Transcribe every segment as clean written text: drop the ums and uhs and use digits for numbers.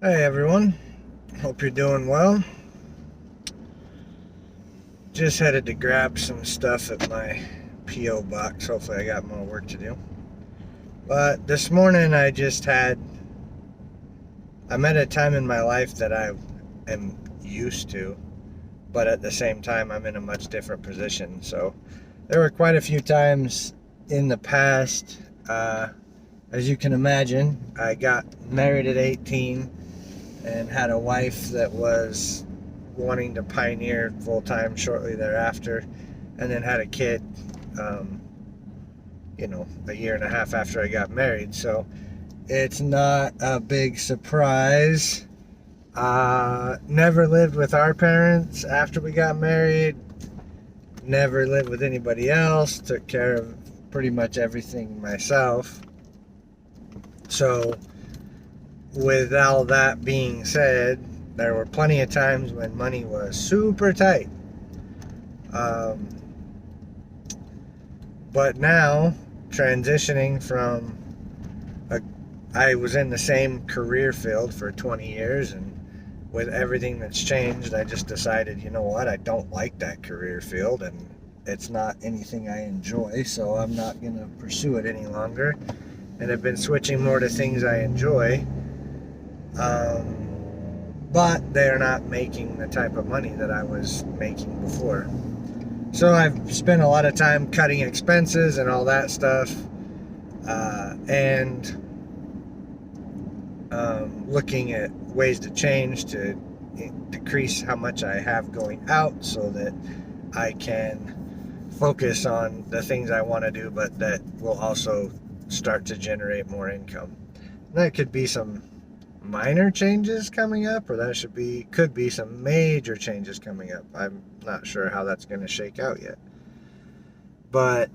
Hey everyone, hope you're doing well. Just headed to grab some stuff at my P.O. box. Hopefully I got more work to do. But this morning I'm at a time in my life that I am used to, but at the same time I'm in a much different position. So there were quite a few times in the past, as you can imagine, I got married at 18 and had a wife that was wanting to pioneer full-time shortly thereafter, and then had a kid um, a year and a half after I got married. So it's not a big surprise. Never lived with our parents after we got married, never lived with anybody else, took care of pretty much everything myself. So with all that being said, there were plenty of times when money was super tight. But now, transitioning from I was in the same career field for 20 years, and with everything that's changed, I just decided, you know what, I don't like that career field, and it's not anything I enjoy, so I'm not going to pursue it any longer. And I've been switching more to things I enjoy. But they're not making the type of money that I was making before. So I've spent a lot of time cutting expenses and all that stuff, and looking at ways to change to decrease how much I have going out so that I can focus on the things I want to do, but that will also start to generate more income. And that could be some minor changes coming up, or could be some major changes coming up. I'm not sure how that's going to shake out yet. But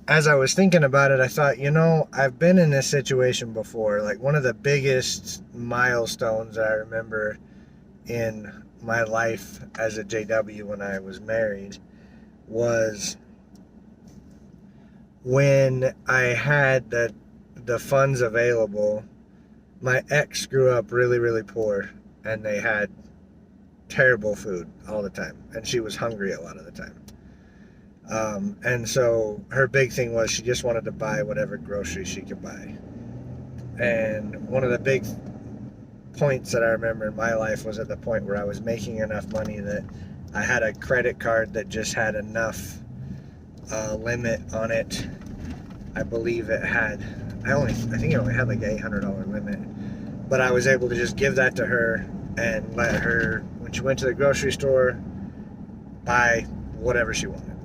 as I was thinking about it, I thought, I've been in this situation before. Like, one of the biggest milestones I remember in my life as a JW when I was married was when I had the funds available. My ex grew up really, really poor, and they had terrible food all the time, and she was hungry a lot of the time. And so her big thing was she just wanted to buy whatever groceries she could buy. And one of the big points that I remember in my life was at the point where I was making enough money that I had a credit card that just had enough limit on it. I believe it had, I think it only had like $800 limit. But I was able to just give that to her and let her, when she went to the grocery store, buy whatever she wanted.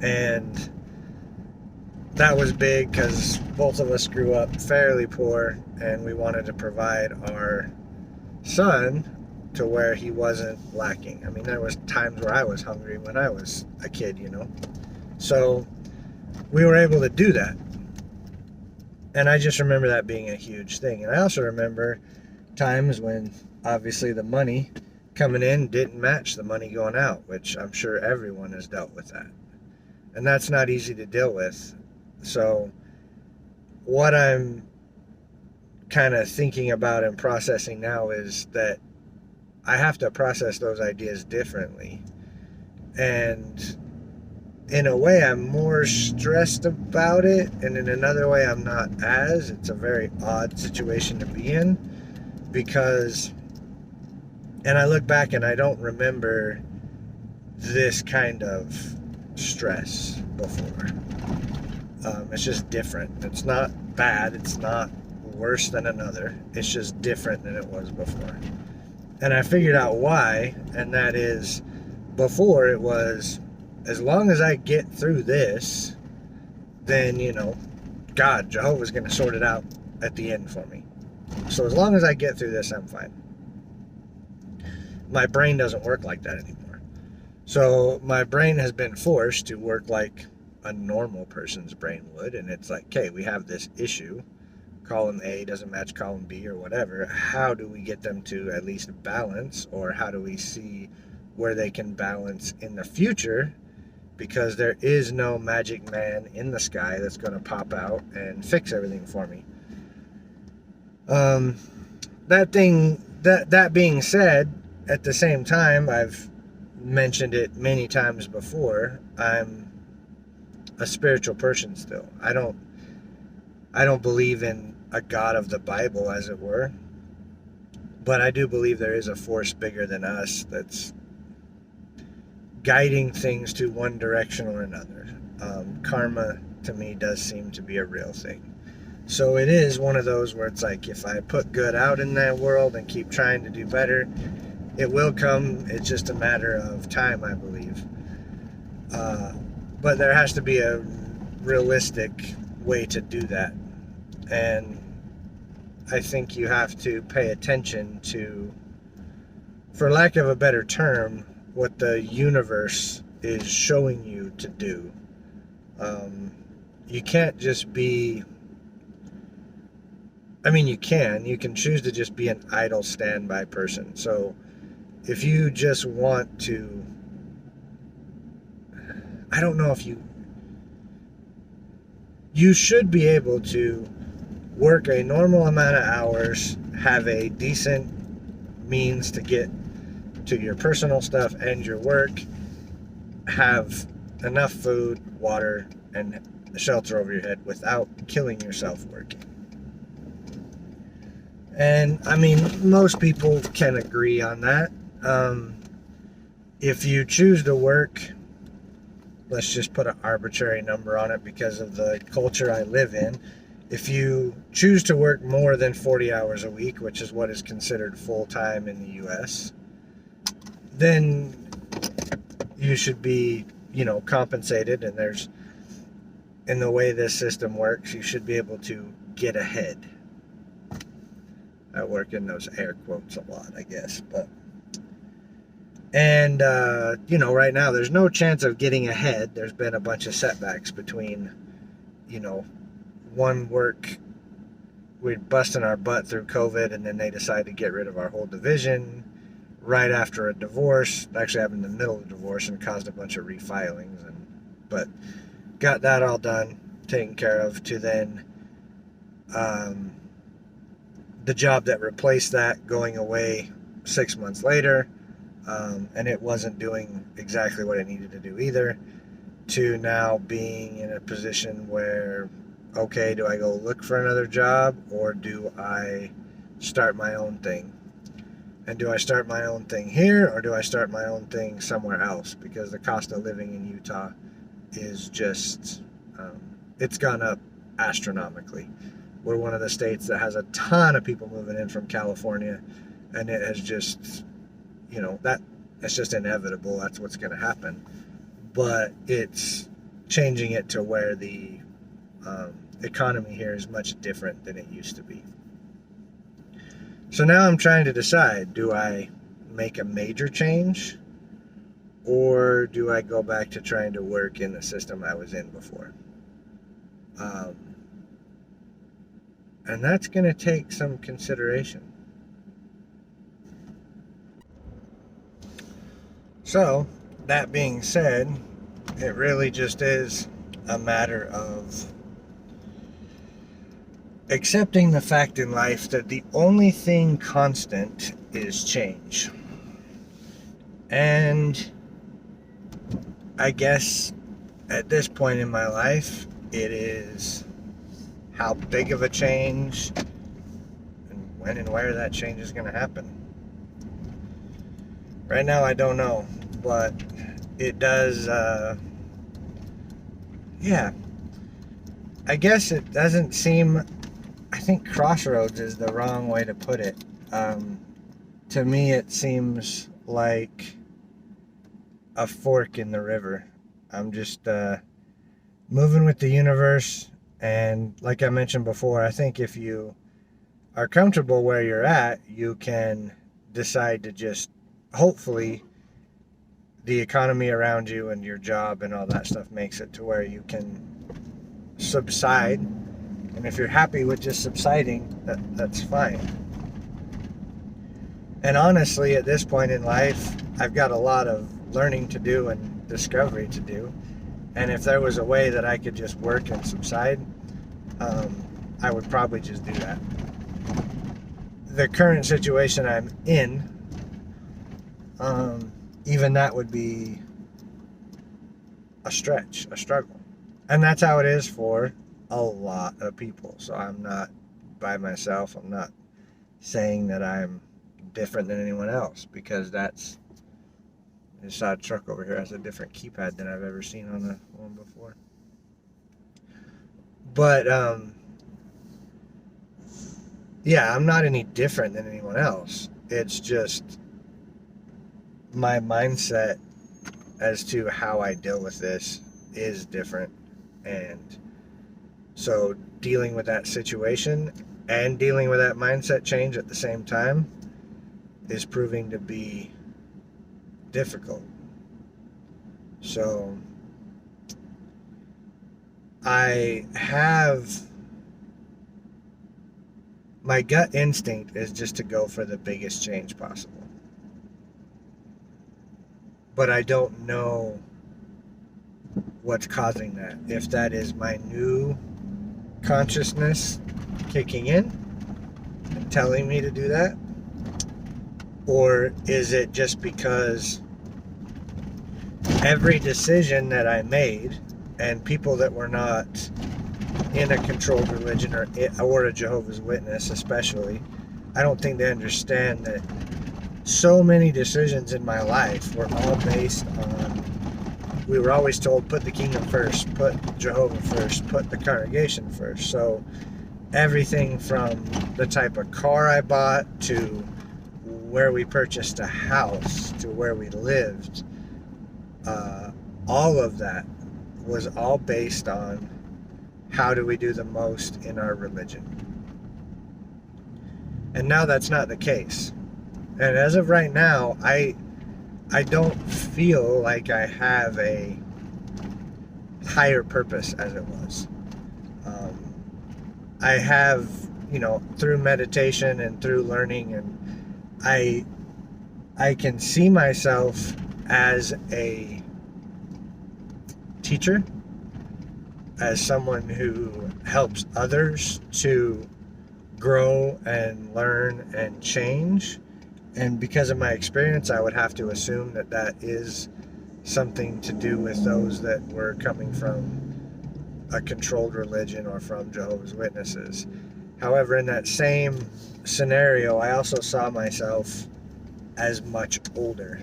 And that was big because both of us grew up fairly poor, and we wanted to provide our son to where he wasn't lacking. I mean, there was times where I was hungry when I was a kid, So we were able to do that. And I just remember that being a huge thing. And I also remember times when obviously the money coming in didn't match the money going out, which I'm sure everyone has dealt with that. And that's not easy to deal with. So what I'm kind of thinking about and processing now is that I have to process those ideas differently. And in a way, I'm more stressed about it, and in another way, I'm not as. It's a very odd situation to be in, because, and I look back and I don't remember this kind of stress before. It's just different. It's not bad. It's not worse than another. It's just different than it was before. And I figured out why, and that is, before it was, as long as I get through this, then, God, Jehovah's going to sort it out at the end for me. So as long as I get through this, I'm fine. My brain doesn't work like that anymore. So my brain has been forced to work like a normal person's brain would, and it's like, okay, we have this issue. Column A doesn't match column B or whatever. How do we get them to at least balance, or how do we see where they can balance in the future? Because there is no magic man in the sky that's going to pop out and fix everything for me. That being said, at the same time, I've mentioned it many times before, I'm a spiritual person still. I don't believe in a God of the Bible, as it were, but I do believe there is a force bigger than us that's guiding things to one direction or another. Karma, to me, does seem to be a real thing. So it is one of those where it's like, if I put good out in that world and keep trying to do better, it will come. It's just a matter of time, I believe. But there has to be a realistic way to do that. And I think you have to pay attention to, for lack of a better term, what the universe is showing you to do. You can't just be, I mean, you can choose to just be an idle standby person. So if you just want to, I don't know if you should be able to work a normal amount of hours, have a decent means to get to your personal stuff and your work, have enough food, water, and shelter over your head without killing yourself working. And I mean, most people can agree on that. If you choose to work, let's just put an arbitrary number on it because of the culture I live in. If you choose to work more than 40 hours a week, which is what is considered full-time in the US, then you should be, compensated. And there's, in the way this system works, you should be able to get ahead. I work in those air quotes a lot, I guess. And right now there's no chance of getting ahead. There's been a bunch of setbacks between, one work, we're busting our butt through COVID, and then they decided to get rid of our whole division right after a divorce. It actually happened in the middle of the divorce and caused a bunch of refilings. But got that all done, taken care of, to then the job that replaced that going away 6 months later, and it wasn't doing exactly what it needed to do either, to now being in a position where, okay, do I go look for another job, or do I start my own thing? And do I start my own thing here, or do I start my own thing somewhere else? Because the cost of living in Utah is just, it's gone up astronomically. We're one of the states that has a ton of people moving in from California, and it has just, that's just inevitable. That's what's going to happen. But it's changing it to where the economy here is much different than it used to be. So now I'm trying to decide, do I make a major change, or do I go back to trying to work in the system I was in before? And that's going to take some consideration. So, that being said, it really just is a matter of accepting the fact in life that the only thing constant is change. And I guess at this point in my life, it is how big of a change and when and where that change is going to happen. Right now, I don't know, but it does, I guess it doesn't seem, I think crossroads is the wrong way to put it. To me, it seems like a fork in the river. I'm just moving with the universe, and like I mentioned before, I think if you are comfortable where you're at, you can decide to just, hopefully, the economy around you and your job and all that stuff makes it to where you can subside. And if you're happy with just subsiding, that's fine. And honestly, at this point in life, I've got a lot of learning to do and discovery to do. And if there was a way that I could just work and subside, I would probably just do that. the current situation I'm in, even that would be a stretch, a struggle. And that's how it is for a lot of people. So I'm not by myself. I'm not saying that I'm different than anyone else, because that's, I saw a truck over here has a different keypad than I've ever seen on the one before. But yeah, I'm not any different than anyone else. It's just my mindset as to how I deal with this is different. And so dealing with that situation and dealing with that mindset change at the same time is proving to be difficult. So I have, my gut instinct is just to go for the biggest change possible. But I don't know what's causing that. If that is my new consciousness kicking in and telling me to do that, or is it just because every decision that I made, and people that were not in a controlled religion or a Jehovah's Witness especially, I don't think they understand that so many decisions in my life were all based on, we were always told, put the kingdom first, put Jehovah first, put the congregation first. So everything from the type of car I bought, to where we purchased a house, to where we lived, all of that was all based on how do we do the most in our religion. And now that's not the case. And as of right now, I don't feel like I have a higher purpose as it was. I have, through meditation and through learning, and I can see myself as a teacher, as someone who helps others to grow and learn and change. And because of my experience, I would have to assume that that is something to do with those that were coming from a controlled religion or from Jehovah's Witnesses. However, in that same scenario, I also saw myself as much older.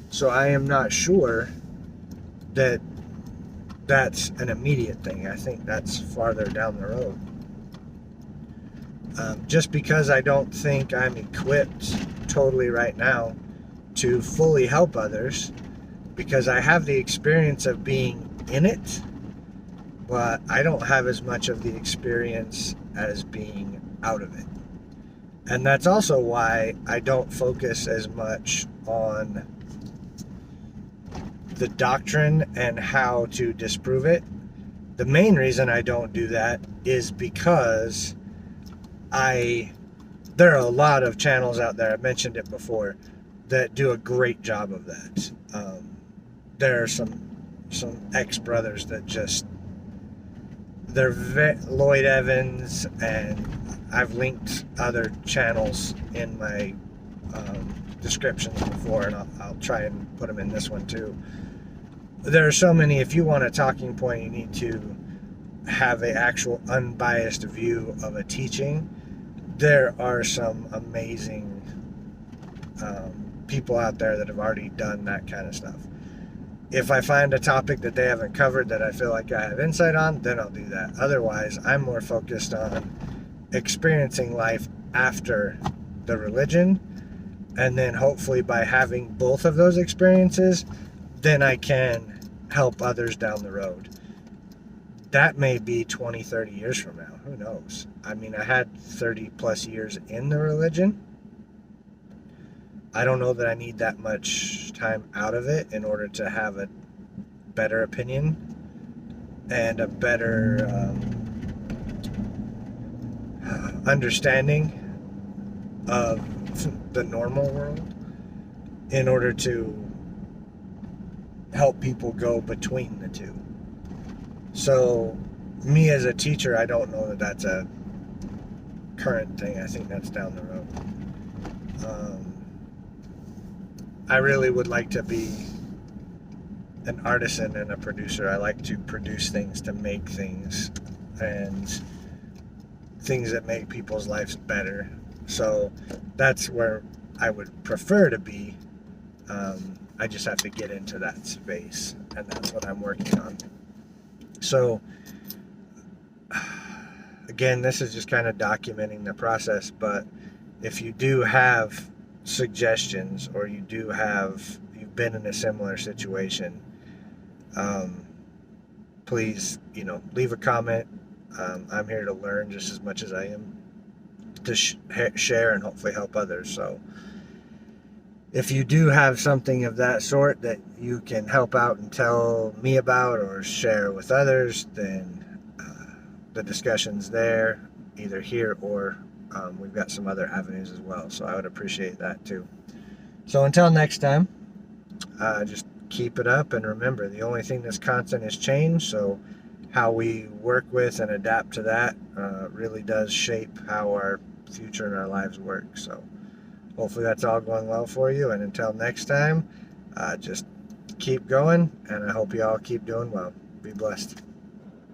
So I am not sure that that's an immediate thing. I think that's farther down the road. Just because I don't think I'm equipped totally right now to fully help others, because I have the experience of being in it, but I don't have as much of the experience as being out of it. And that's also why I don't focus as much on the doctrine and how to disprove it. The main reason I don't do that is because there are a lot of channels out there, I've mentioned it before, that do a great job of that. There are some ex-brothers that just, they're Lloyd Evans, and I've linked other channels in my descriptions before, and I'll try and put them in this one too. There are so many. If you want a talking point, you need to have an actual unbiased view of a teaching. There are some amazing people out there that have already done that kind of stuff. If I find a topic that they haven't covered that I feel like I have insight on, then I'll do that. Otherwise, I'm more focused on experiencing life after the religion, and then hopefully by having both of those experiences, then I can help others down the road. That may be 20, 30 years from now. Who knows? I mean, I had 30 plus years in the religion. I don't know that I need that much time out of it in order to have a better opinion and a better understanding of the normal world in order to help people go between the two. So me as a teacher, I don't know that that's a current thing. I think that's down the road. I really would like to be an artisan and a producer. I like to produce things, to make things, and things that make people's lives better. So that's where I would prefer to be. I just have to get into that space, and that's what I'm working on. So again, this is just kind of documenting the process, but if you do have suggestions, or you've been in a similar situation, please, leave a comment. I'm here to learn just as much as I am to share and hopefully help others. So if you do have something of that sort that you can help out and tell me about or share with others, then the discussion's there, either here or we've got some other avenues as well. So I would appreciate that too. So until next time, just keep it up, and remember, the only thing that's constant is change. So how we work with and adapt to that really does shape how our future and our lives work. So hopefully that's all going well for you, and until next time, just keep going, and I hope you all keep doing well. Be blessed.